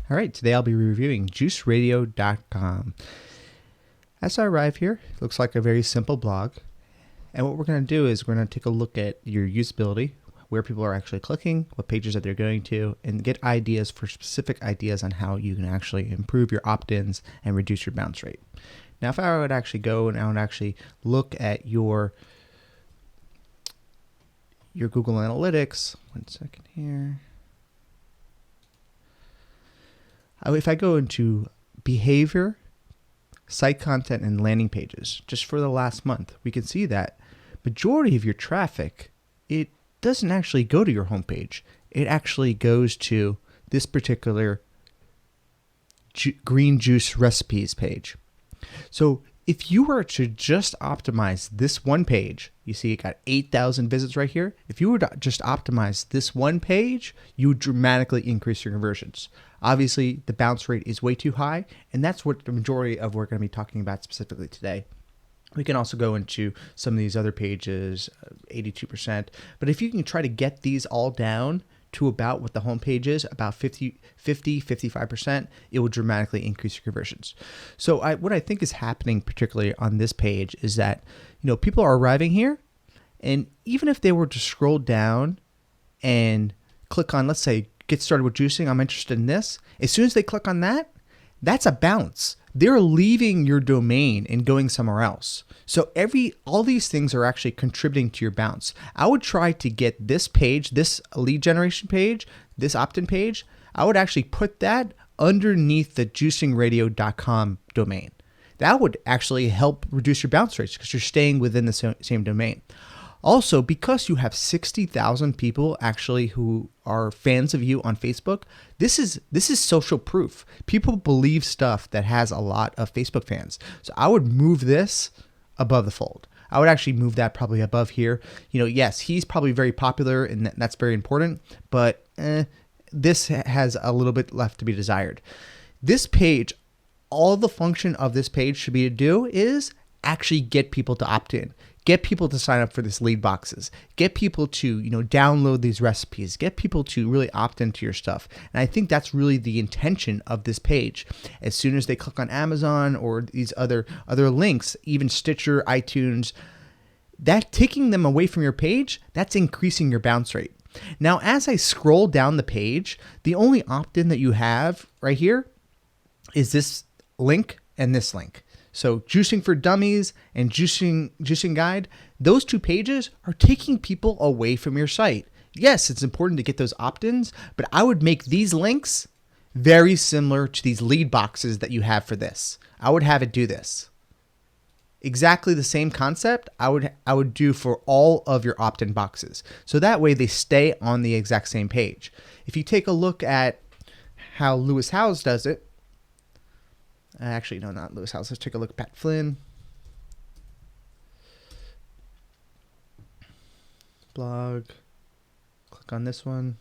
All right, today I'll be reviewing juiceradio.com. As I arrive here, it looks like a very simple blog. And what we're going to do is we're going to take a look at your usability, where people are actually clicking, what pages that they're going to, and get ideas for specific ideas on how you can actually improve your opt-ins and reduce your bounce rate. Now, if I would actually go and I would actually look at your Google Analytics, one second here. If I go into behavior, site content, and landing pages, just for the last month, we can see that majority of your traffic, it doesn't actually go to your homepage. It actually goes to this particular green juice recipes page. So if you were to just optimize this one page, you see it got 8,000 visits right here. If you were to just optimize this one page, you would dramatically increase your conversions. Obviously, the bounce rate is way too high, and that's what the majority of we're going to be talking about specifically today. We can also go into some of these other pages, 82%. But if you can try to get these all down to about what the home page is, about 55%, it will dramatically increase your conversions. So what I think is happening particularly on this page is that, people are arriving here, and even if they were to scroll down and click on, let's say, get started with juicing, I'm interested in this. As soon as they click on that, that's a bounce. They're leaving your domain and going somewhere else. So all these things are actually contributing to your bounce. I would try to get this page, this lead generation page, this opt-in page, I would actually put that underneath the juicingradio.com domain. That would actually help reduce your bounce rates because you're staying within the same domain. Also, because you have 60,000 people actually who are fans of you on Facebook, this is social proof. People believe stuff that has a lot of Facebook fans. So I would move this above the fold. I would actually move that probably above here. Yes, he's probably very popular and that's very important, but this has a little bit left to be desired. This page, all the function of this page should be to do is actually get people to opt in. Get people to sign up for this lead boxes. Get people to, download these recipes. Get people to really opt into your stuff. And I think that's really the intention of this page. As soon as they click on Amazon or these other links, even Stitcher, iTunes, that taking them away from your page, that's increasing your bounce rate. Now, as I scroll down the page, the only opt-in that you have right here is this link and this link. So Juicing for Dummies and Juicing Guide, those two pages are taking people away from your site. Yes, it's important to get those opt-ins, but I would make these links very similar to these lead boxes that you have for this. I would have it do this. Exactly the same concept I would do for all of your opt-in boxes. So that way they stay on the exact same page. If you take a look at how Lewis Howes does it, actually, no, not Lewis Howes. Let's take a look at Pat Flynn. Blog. Click on this one.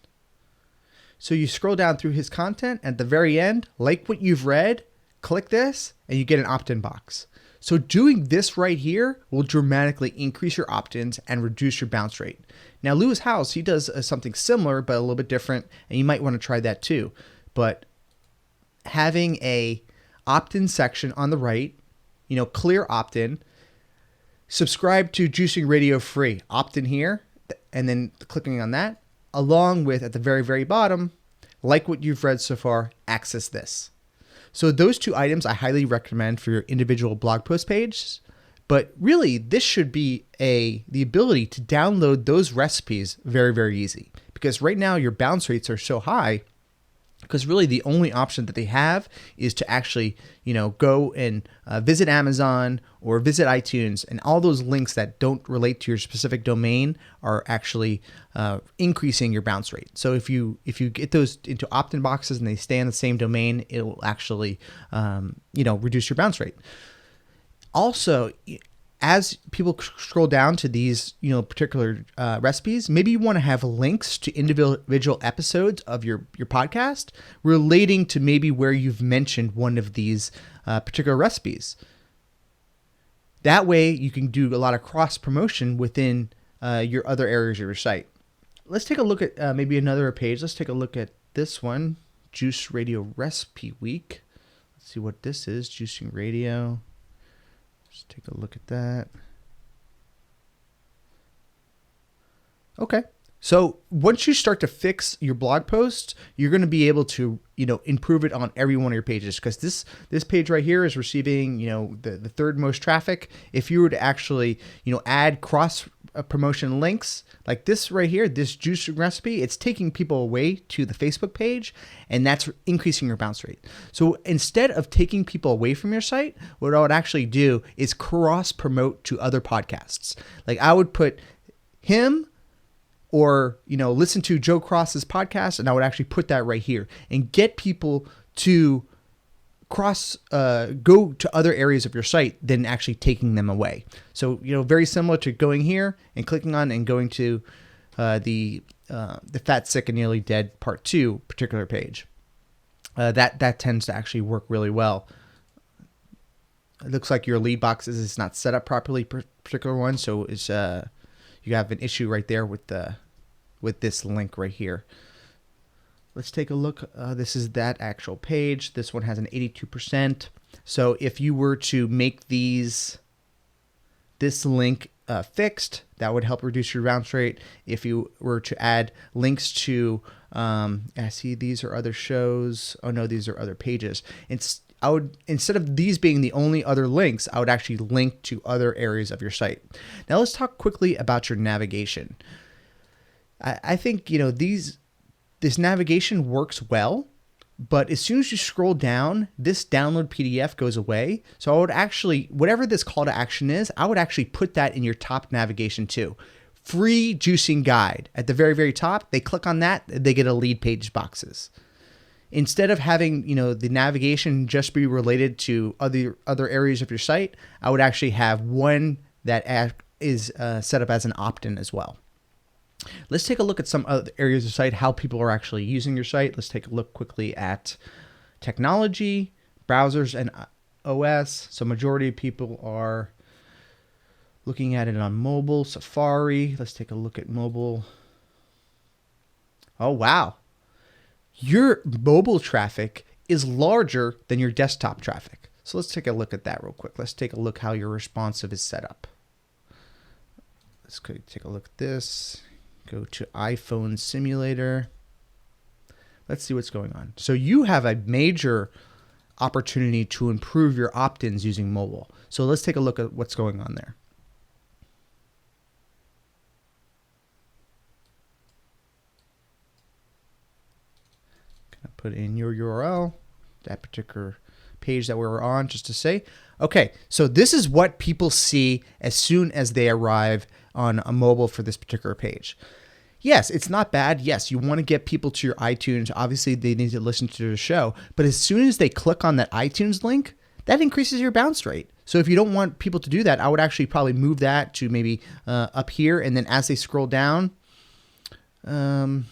So you scroll down through his content. At the very end, like what you've read, click this, and you get an opt-in box. So doing this right here will dramatically increase your opt-ins and reduce your bounce rate. Now, Lewis Howes, he does something similar, but a little bit different, and you might want to try that too. But having a opt-in section on the right, clear opt-in, subscribe to Juicing Radio free, opt-in here, and then clicking on that, along with at the very, very bottom, like what you've read so far, access this. So those two items I highly recommend for your individual blog post pages, but really this should be the ability to download those recipes very, very easy because right now your bounce rates are so high because really the only option that they have is to actually, go and visit Amazon or visit iTunes, and all those links that don't relate to your specific domain are actually increasing your bounce rate. So if you get those into opt-in boxes and they stay on the same domain, it will actually, reduce your bounce rate. Also, as people scroll down to these, particular recipes, maybe you want to have links to individual episodes of your podcast relating to maybe where you've mentioned one of these particular recipes. That way, you can do a lot of cross promotion within your other areas of your site. Let's take a look at maybe another page. Let's take a look at this one, Juice Radio Recipe Week. Let's see what this is. Juicing Radio. Let's take a look at that. Okay. So once you start to fix your blog post, you're going to be able to, improve it on every one of your pages, because this page right here is receiving, the third most traffic. If you were to actually, add cross promotion links like this right here, this juicing recipe, it's taking people away to the Facebook page, and that's increasing your bounce rate. So instead of taking people away from your site, what I would actually do is cross promote to other podcasts. Like I would put him, or, listen to Joe Cross's podcast, and I would actually put that right here and get people to go to other areas of your site than actually taking them away. So, very similar to going here and clicking on and going to the Fat, Sick, and Nearly Dead Part 2 particular page. That tends to actually work really well. It looks like your lead box is not set up properly, particular one, so it's you have an issue right there with this link right here. Let's take a look. This is that actual page. This one has an 82%. So if you were to make this link fixed, that would help reduce your bounce rate. If you were to add links to, I see these are other shows. Oh no, these are other pages. Instead of these being the only other links, I would actually link to other areas of your site. Now let's talk quickly about your navigation. I think, this navigation works well, but as soon as you scroll down, this download PDF goes away. So I would actually, whatever this call to action is, I would actually put that in your top navigation too. Free juicing guide at the very, very top. They click on that, they get a lead page boxes. Instead of having, the navigation just be related to other areas of your site, I would actually have one that is set up as an opt-in as well. Let's take a look at some other areas of the site, how people are actually using your site. Let's take a look quickly at technology, browsers, and OS. So majority of people are looking at it on mobile, Safari. Let's take a look at mobile. Oh, wow. Your mobile traffic is larger than your desktop traffic. So let's take a look at that real quick. Let's take a look how your responsive is set up. Let's take a look at this. Go to iPhone Simulator. Let's see what's going on. So you have a major opportunity to improve your opt-ins using mobile. So let's take a look at what's going on there. Gonna put in your URL, that particular page that we were on, just to say, okay, so this is what people see as soon as they arrive on a mobile for this particular page. Yes, it's not bad. Yes, you want to get people to your iTunes. Obviously, they need to listen to the show. But as soon as they click on that iTunes link, that increases your bounce rate. So if you don't want people to do that, I would actually probably move that to maybe up here. And then as they scroll down, yeah,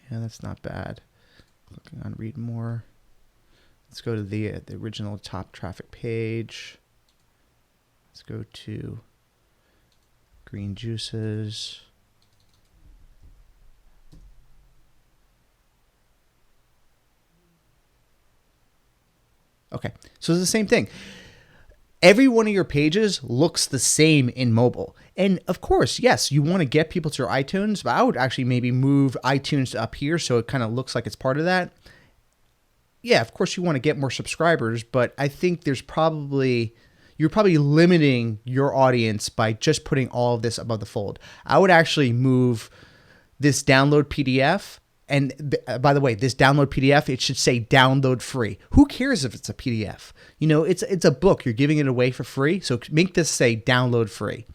that's not bad. Clicking on read more. Let's go to the original top traffic page. Let's go to green juices. Okay, so it's the same thing. Every one of your pages looks the same in mobile. And of course, yes, you want to get people to your iTunes, but I would actually maybe move iTunes up here so it kind of looks like it's part of that. Yeah, of course you want to get more subscribers, but I think you're probably limiting your audience by just putting all of this above the fold. I would actually move this download PDF. And by the way, this download PDF, it should say download free. Who cares if it's a PDF? It's a book. You're giving it away for free. So make this say download free.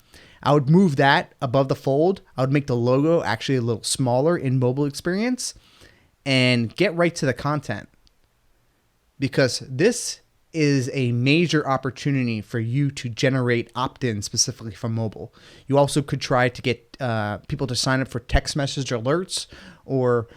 I would move that above the fold. I would make the logo actually a little smaller in mobile experience and get right to the content, because this is a major opportunity for you to generate opt-in specifically from mobile. You also could try to get people to sign up for text message alerts, or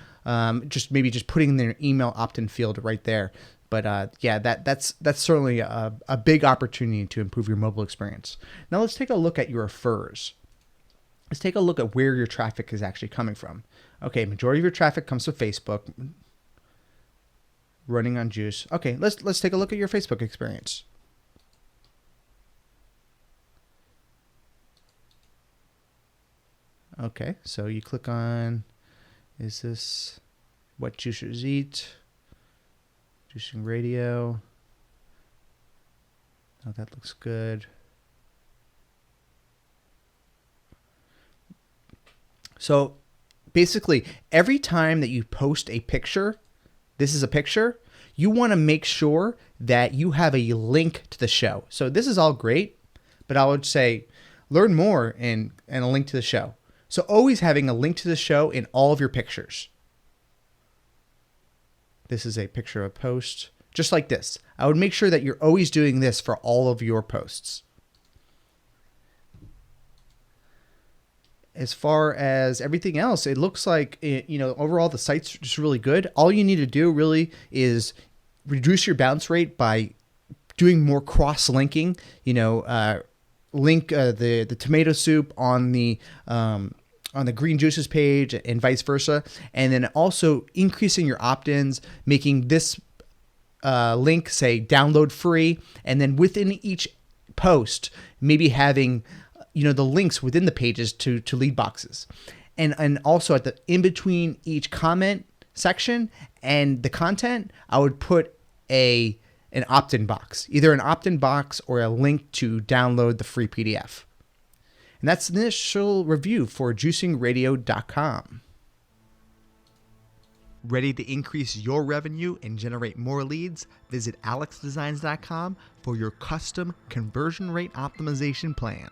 just putting in their email opt-in field right there. But yeah, that's certainly a big opportunity to improve your mobile experience. Now let's take a look at your refers. let's take a look at where your traffic is actually coming from. Okay, majority of your traffic comes from Facebook, running on Juice. Okay, let's take a look at your Facebook experience. Okay, so you click on, is this what juicers eat? Juicing radio. Oh, that looks good. So basically, every time that you post a picture, this is a picture, you want to make sure that you have a link to the show. So this is all great, but I would say learn more and a link to the show. So always having a link to the show in all of your pictures. This is a picture of a post, just like this. I would make sure that you're always doing this for all of your posts. As far as everything else, it looks like, overall the site's just really good. All you need to do really is reduce your bounce rate by doing more cross-linking. Link the tomato soup on the green juices page and vice versa. And then also increasing your opt-ins, making this link say download free. And then within each post, maybe having the links within the pages to lead boxes. And also at the in between each comment section and the content, I would put an opt-in box, either an opt-in box or a link to download the free PDF. And that's the initial review for juicingradio.com. Ready to increase your revenue and generate more leads? Visit alexdesigns.com for your custom conversion rate optimization plan.